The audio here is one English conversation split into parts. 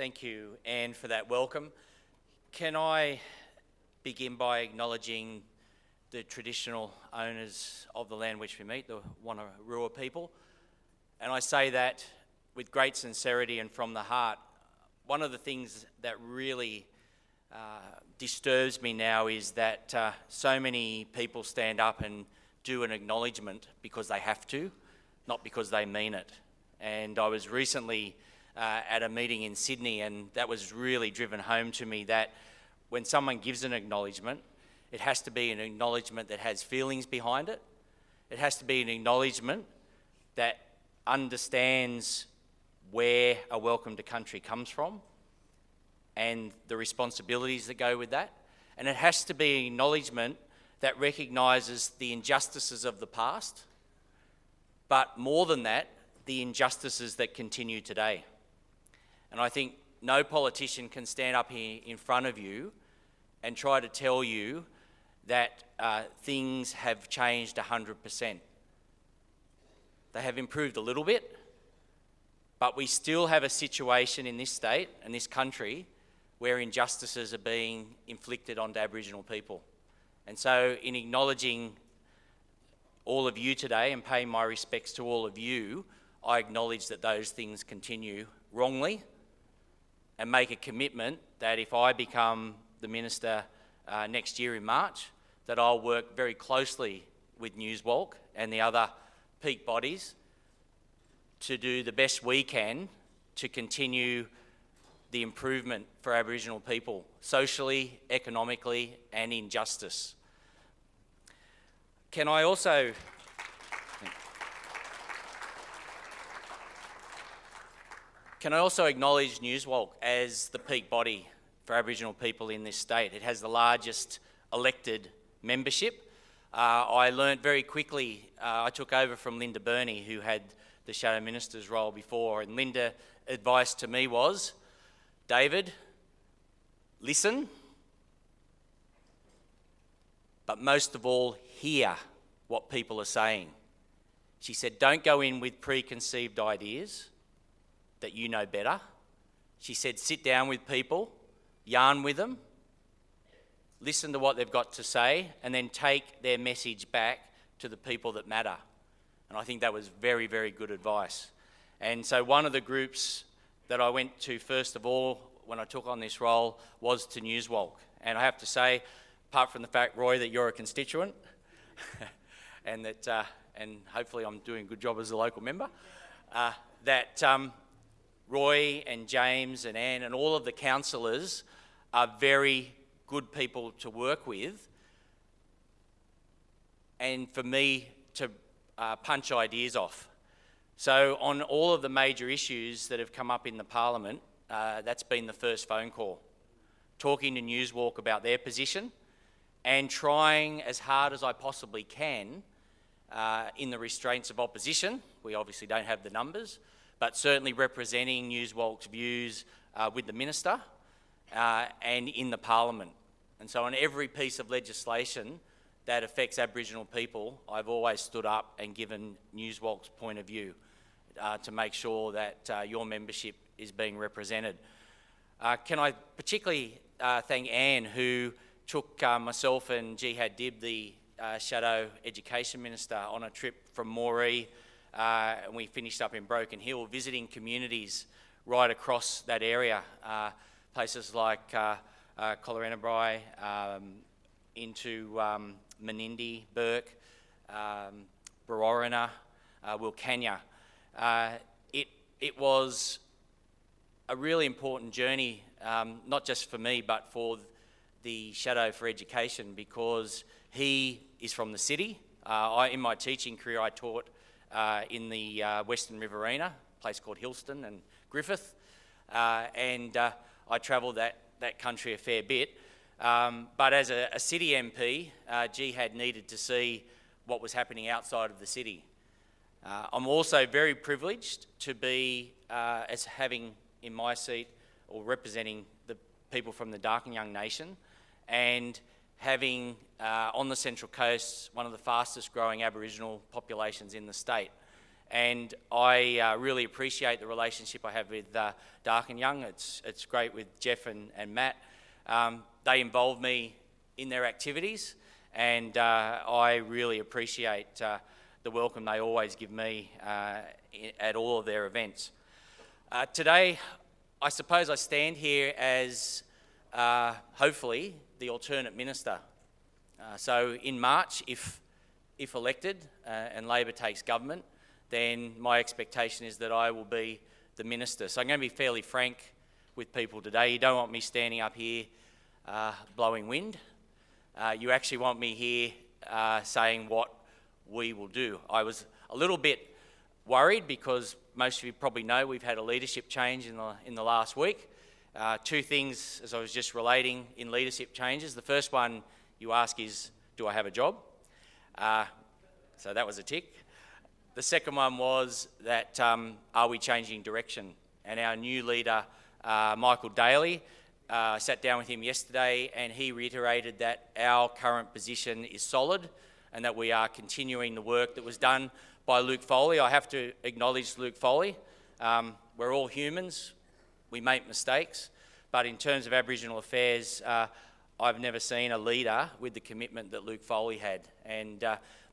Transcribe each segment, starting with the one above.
Thank you, Anne, for that welcome. Can I begin by acknowledging the traditional owners of the land which we meet, the Wonnarua people? And I say that with great sincerity and from the heart. One of the things that really disturbs me now is that so many people stand up and do an acknowledgement because they have to, not because they mean it. And I was recently at a meeting in Sydney, and that was really driven home to me that when someone gives an acknowledgement, it has to be an acknowledgement that has feelings behind it. It has to be an acknowledgement that understands where a welcome to country comes from and the responsibilities that go with that. And it has to be an acknowledgement that recognises the injustices of the past, but more than that, the injustices that continue today. And I think no politician can stand up here in front of you and try to tell you that things have changed 100%. They have improved a little bit, but we still have a situation in this state and this country where injustices are being inflicted onto Aboriginal people. And so in acknowledging all of you today and paying my respects to all of you, I acknowledge that those things continue wrongly and make a commitment that if I become the Minister next year in March, that I'll work very closely with NSWALC and the other peak bodies to do the best we can to continue the improvement for Aboriginal people, socially, economically, and in justice. Can I also acknowledge NSWALC as the peak body for Aboriginal people in this state? It has the largest elected membership. I learnt very quickly, I took over from Linda Burney, who had the Shadow Minister's role before, and Linda's advice to me was, David, listen, but most of all, hear what people are saying. She said, don't go in with preconceived ideas that you know better. She said, sit down with people, yarn with them, listen to what they've got to say, and then take their message back to the people that matter. And I think that was very, very good advice. And so one of the groups that I went to first of all when I took on this role was to NSWALC. And I have to say, apart from the fact, Roy, that you're a constituent, and that, and hopefully I'm doing a good job as a local member, that Roy and James and Anne and all of the councillors are very good people to work with, and for me to punch ideas off. So on all of the major issues that have come up in the Parliament, that's been the first phone call. Talking to NSWALC about their position and trying as hard as I possibly can in the restraints of opposition. We obviously don't have the numbers, but certainly representing NSWALC's views with the Minister and in the Parliament. And so on every piece of legislation that affects Aboriginal people, I've always stood up and given NSWALC's point of view to make sure that your membership is being represented. Can I particularly thank Anne, who took myself and Jihad Dib, the Shadow Education Minister, on a trip from Moree, and we finished up in Broken Hill, visiting communities right across that area, places like Collarenabri, into Menindee, Burke, Berowina, Wilcannia. It was a really important journey, not just for me, but for the Shadow for Education, because he is from the city. In my teaching career, I taught in the Western Riverina, a place called Hillston and Griffith, and I travelled that country a fair bit. But as a city MP, Jihad needed to see what was happening outside of the city. I'm also very privileged to be as having in my seat or representing the people from the Darkinjung Nation, and having on the Central Coast one of the fastest growing Aboriginal populations in the state. and I really appreciate the relationship I have with Dark and Young. It's great with Jeff and Matt. They involve me in their activities, and I really appreciate the welcome they always give me at all of their events. Today, I suppose I stand here as, hopefully, the alternate minister. So in March, if elected and Labor takes government, then my expectation is that I will be the minister. So I'm going to be fairly frank with people today. You don't want me standing up here blowing wind. You actually want me here saying what we will do. I was a little bit worried because most of you probably know we've had a leadership change in the last week. Two things, as I was just relating, in leadership changes. The first one you ask is, do I have a job? So that was a tick. The second one was that, are we changing direction? And our new leader, Michael Daly, sat down with him yesterday, and he reiterated that our current position is solid and that we are continuing the work that was done by Luke Foley. I have to acknowledge Luke Foley. We're all humans. We make mistakes. But in terms of Aboriginal affairs, I've never seen a leader with the commitment that Luke Foley had. And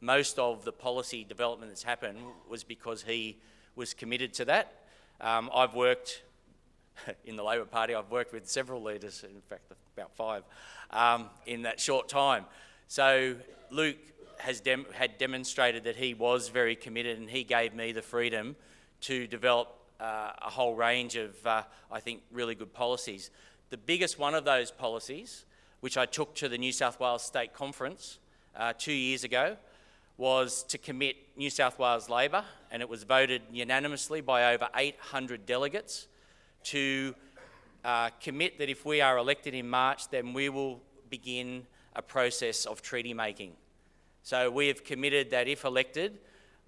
most of the policy development that's happened was because he was committed to that. I've worked in the Labor Party, I've worked with several leaders, in fact about 5, in that short time. So Luke had demonstrated that he was very committed, and he gave me the freedom to develop a whole range of, I think, really good policies. The biggest one of those policies, which I took to the New South Wales State Conference 2 years ago, was to commit New South Wales Labor, and it was voted unanimously by over 800 delegates, to commit that if we are elected in March, then we will begin a process of treaty making. So we have committed that if elected,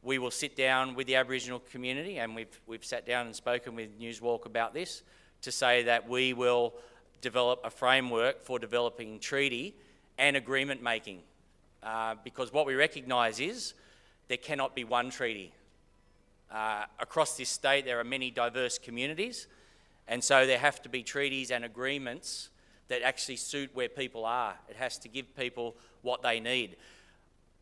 we will sit down with the Aboriginal community, and we've sat down and spoken with NSWALC about this, to say that we will develop a framework for developing treaty and agreement making. Because what we recognise is there cannot be one treaty. Across this state there are many diverse communities, and so there have to be treaties and agreements that actually suit where people are. It has to give people what they need.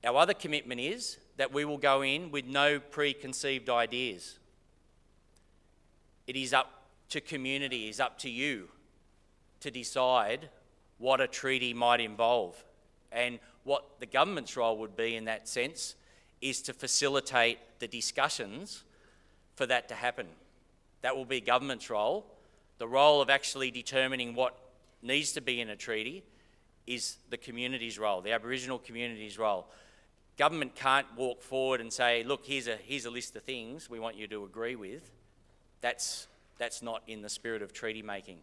Our other commitment is that we will go in with no preconceived ideas. It is up to community, it is up to you to decide what a treaty might involve. And what the government's role would be in that sense is to facilitate the discussions for that to happen. That will be government's role. The role of actually determining what needs to be in a treaty is the community's role, the Aboriginal community's role. Government can't walk forward and say, look, here's a list of things we want you to agree with. That's not in the spirit of treaty making.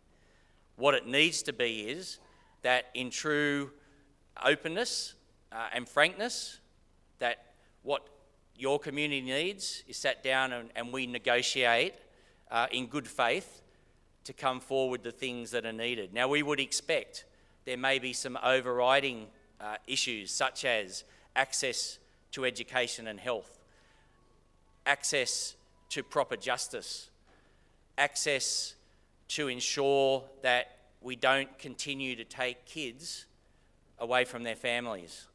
What it needs to be is that in true openness and frankness, that what your community needs is sat down and we negotiate in good faith to come forward the things that are needed. Now, we would expect there may be some overriding issues, such as access to education and health, access to proper justice, access to ensure that we don't continue to take kids away from their families.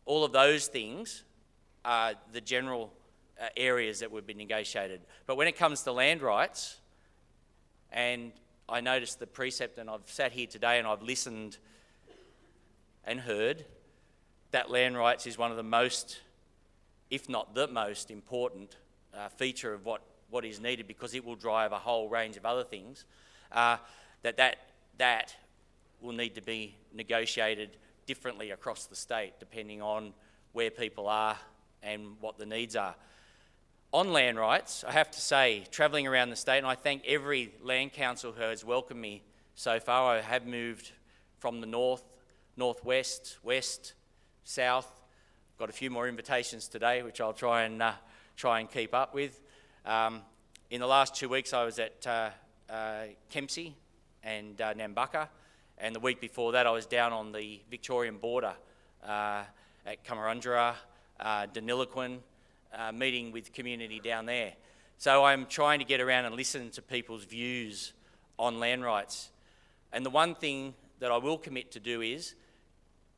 All of those things are the general areas that would be negotiated. But when it comes to land rights, and I noticed the precept, and I've sat here today and I've listened and heard that land rights is one of the most, if not the most important feature of what is needed, because it will drive a whole range of other things, that will need to be negotiated differently across the state, depending on where people are and what the needs are. On land rights, I have to say, travelling around the state, and I thank every land council who has welcomed me so far. I have moved from the north, northwest, west, south. Got a few more invitations today, which I'll try and keep up with. In the last 2 weeks, I was at Kempsey and Nambucca, and the week before that, I was down on the Victorian border at Kamarundra, Deniliquin, meeting with community down there. So I'm trying to get around and listen to people's views on land rights. And the one thing that I will commit to do is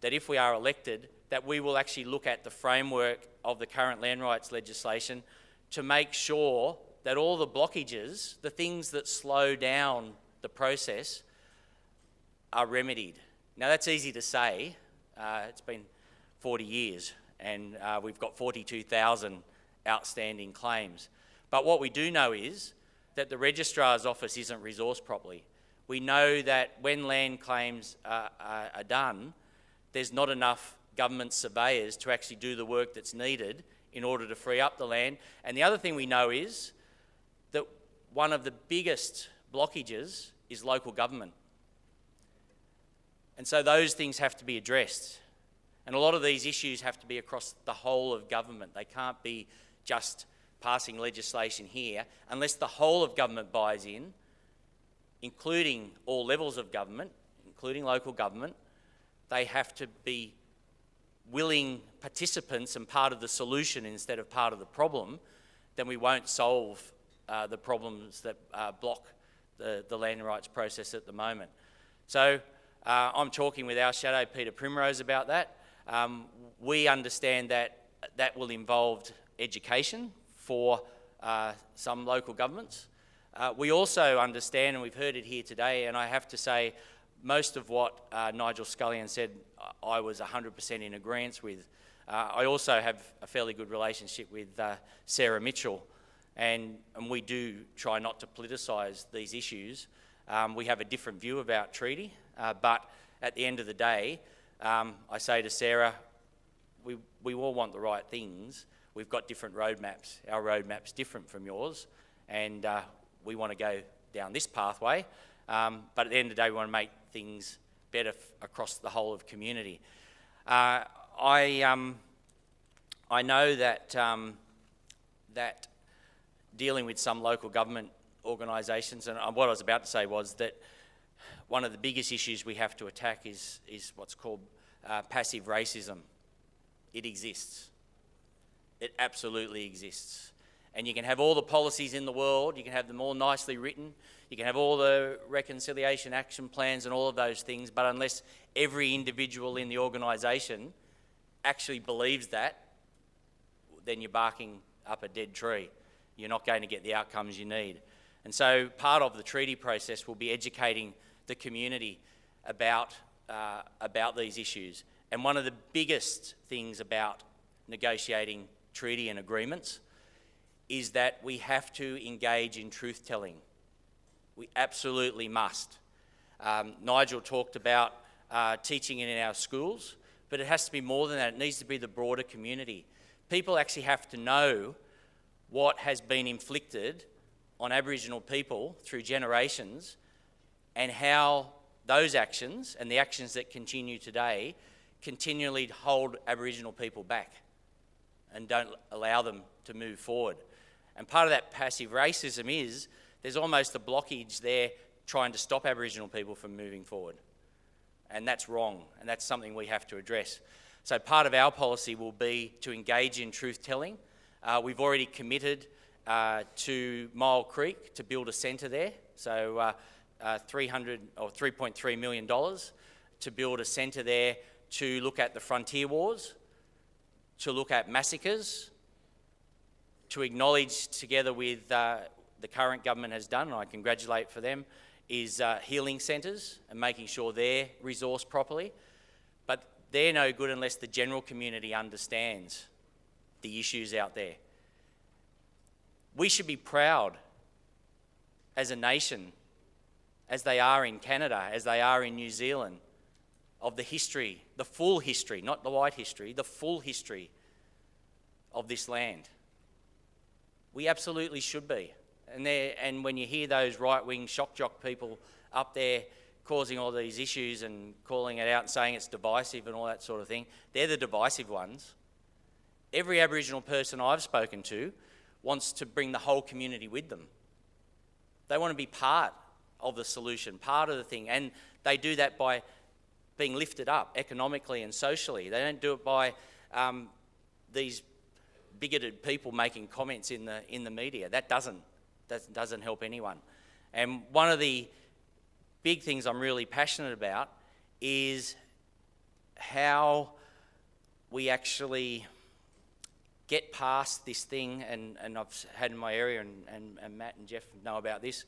that if we are elected, that we will actually look at the framework of the current land rights legislation to make sure that all the blockages, the things that slow down the process, are remedied. Now that's easy to say. It's been 40 years and we've got 42,000 outstanding claims. But what we do know is that the Registrar's Office isn't resourced properly. We know that when land claims are done, there's not enough government surveyors to actually do the work that's needed in order to free up the land. And the other thing we know is that one of the biggest blockages is local government. And so those things have to be addressed. And a lot of these issues have to be across the whole of government. They can't be just passing legislation here unless the whole of government buys in, including all levels of government, including local government. They have to be willing participants and part of the solution instead of part of the problem. Then we won't solve the problems that block the land rights process at the moment. So I'm talking with our shadow, Peter Primrose, about that. We understand that that will involve education for some local governments. We also understand, and we've heard it here today, and I have to say most of what Nigel Scullion said I was 100% in agreement with. I also have a fairly good relationship with Sarah Mitchell, and we do try not to politicise these issues. We have a different view about treaty, but at the end of the day, I say to Sarah, we all want the right things. We've got different roadmaps. Our roadmap's different from yours, and we want to go down this pathway. But at the end of the day, we want to make things better across the whole of community. I know that that dealing with some local government organisations, and what I was about to say was that one of the biggest issues we have to attack is what's called passive racism. It exists. It absolutely exists. And you can have all the policies in the world, you can have them all nicely written, you can have all the reconciliation action plans and all of those things, but unless every individual in the organisation actually believes that, then you're barking up a dead tree. You're not going to get the outcomes you need. And so part of the treaty process will be educating the community about these issues. And one of the biggest things about negotiating treaty and agreements is that we have to engage in truth-telling. We absolutely must. Nigel talked about teaching it in our schools, but it has to be more than that. It needs to be the broader community. People actually have to know what has been inflicted on Aboriginal people through generations and how those actions and the actions that continue today continually hold Aboriginal people back and don't allow them to move forward. And part of that passive racism is there's almost a blockage there trying to stop Aboriginal people from moving forward. And that's wrong, and that's something we have to address. So part of our policy will be to engage in truth-telling. We've already committed to Mile Creek to build a centre there, so $3.3 million to build a centre there to look at the frontier wars, to look at massacres, to acknowledge together with the current government has done, and I congratulate for them, is healing centres and making sure they're resourced properly. But they're no good unless the general community understands the issues out there. We should be proud as a nation, as they are in Canada, as they are in New Zealand, of the history, the full history, not the white history, the full history of this land. We absolutely should be. And when you hear those right-wing shock jock people up there causing all these issues and calling it out and saying it's divisive and all that sort of thing, they're the divisive ones. Every Aboriginal person I've spoken to wants to bring the whole community with them. They want to be part of the solution, part of the thing, and they do that by being lifted up economically and socially. They don't do it by these bigoted people making comments in the media. That doesn't help anyone. And one of the big things I'm really passionate about is how we actually get past this thing, and I've had in my area, and Matt and Jeff know about this,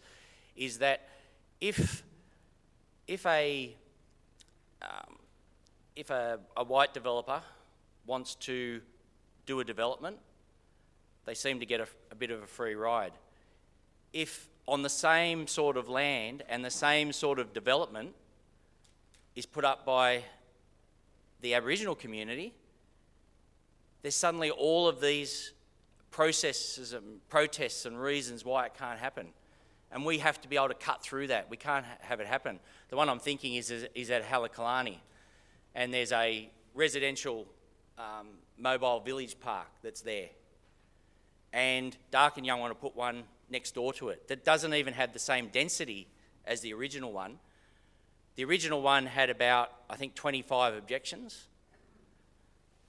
is that if a white developer wants to do a development, they seem to get a bit of a free ride. If on the same sort of land and the same sort of development is put up by the Aboriginal community, there's suddenly all of these processes and protests and reasons why it can't happen. And we have to be able to cut through that. We can't have it happen. The one I'm thinking is at Halakalani, and there's a residential mobile village park that's there. And Dark and Young want to put one next door to it that doesn't even have the same density as the original one. The original one had about, I think, 25 objections.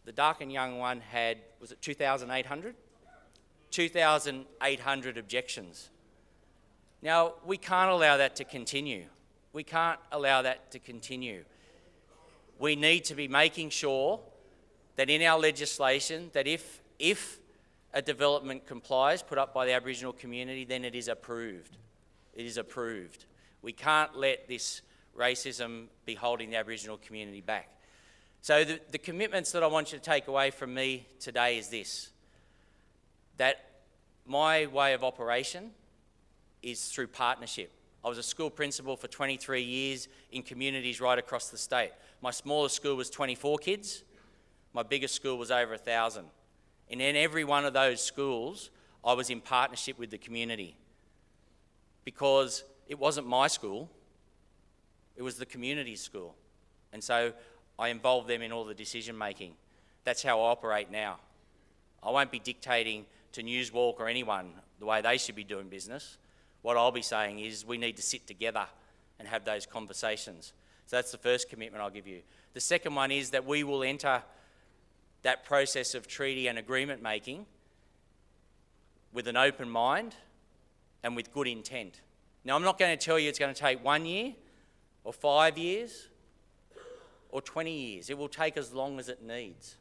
The Dark and Young one had, was it 2,800? 2,800 objections. Now, we can't allow that to continue. We can't allow that to continue. We need to be making sure that in our legislation, that if a development complies, put up by the Aboriginal community, then it is approved. It is approved. We can't let this racism be holding the Aboriginal community back. So the commitments that I want you to take away from me today is this, that my way of operation is through partnership. I was a school principal for 23 years in communities right across the state. My smallest school was 24 kids. My biggest school was over 1,000. And in every one of those schools, I was in partnership with the community, because it wasn't my school, it was the community's school. And so I involved them in all the decision making. That's how I operate now. I won't be dictating to NSWALC or anyone the way they should be doing business. What I'll be saying is we need to sit together and have those conversations. So that's the first commitment I'll give you. The second one is that we will enter that process of treaty and agreement making with an open mind and with good intent. Now, I'm not going to tell you it's going to take 1 year or 5 years or 20 years. It will take as long as it needs.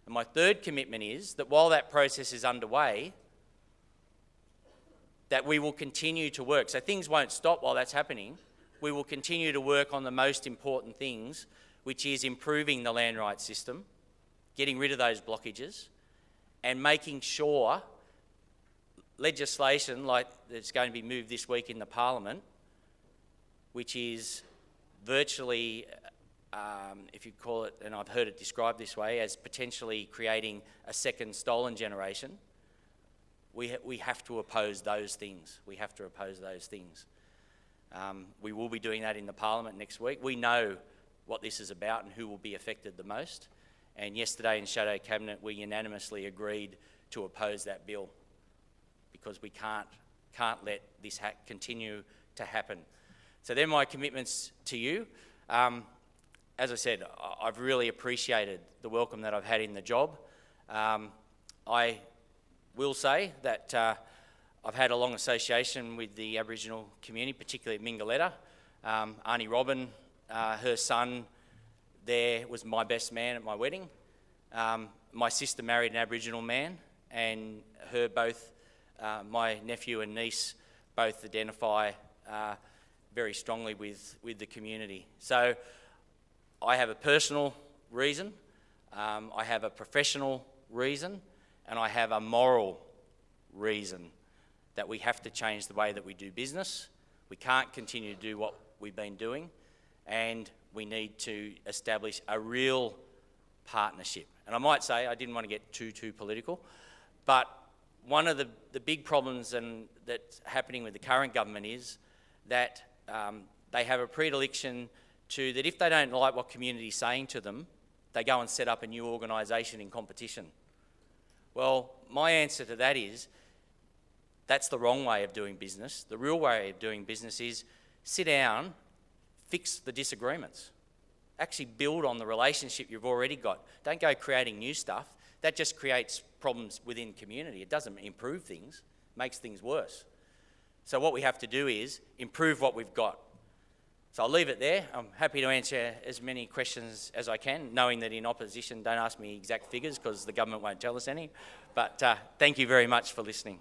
And my third commitment is that while that process is underway, that we will continue to work. So things won't stop while that's happening. We will continue to work on the most important things, which is improving the land rights system, getting rid of those blockages, and making sure legislation like that's going to be moved this week in the Parliament, which is virtually, if you call it, and I've heard it described this way, as potentially creating a second stolen generation, we have to oppose those things. We have to oppose those things. We will be doing that in the Parliament next week. We know what this is about and who will be affected the most. And yesterday in Shadow Cabinet, we unanimously agreed to oppose that bill, because we can't let this continue to happen. So they're my commitments to you. As I said, I've really appreciated the welcome that I've had in the job. I will say that I've had a long association with the Aboriginal community, particularly at Mingaletta. Auntie Robin, her son there was my best man at my wedding. My sister married an Aboriginal man, and her both, my nephew and niece, both identify very strongly with the community. So I have a personal reason, I have a professional reason, and I have a moral reason that we have to change the way that we do business. We can't continue to do what we've been doing, and we need to establish a real partnership. And I might say, I didn't want to get too political, but one of the big problems that's happening with the current government is that they have a predilection to that if they don't like what community is saying to them, they go and set up a new organisation in competition. Well, my answer to that is, that's the wrong way of doing business. The real way of doing business is sit down, fix the disagreements. Actually build on the relationship you've already got. Don't go creating new stuff. that just creates problems within community. It doesn't improve things, makes things worse. So what we have to do is improve what we've got. So I'll leave it there. I'm happy to answer as many questions as I can, knowing that in opposition, don't ask me exact figures because the government won't tell us any. But thank you very much for listening.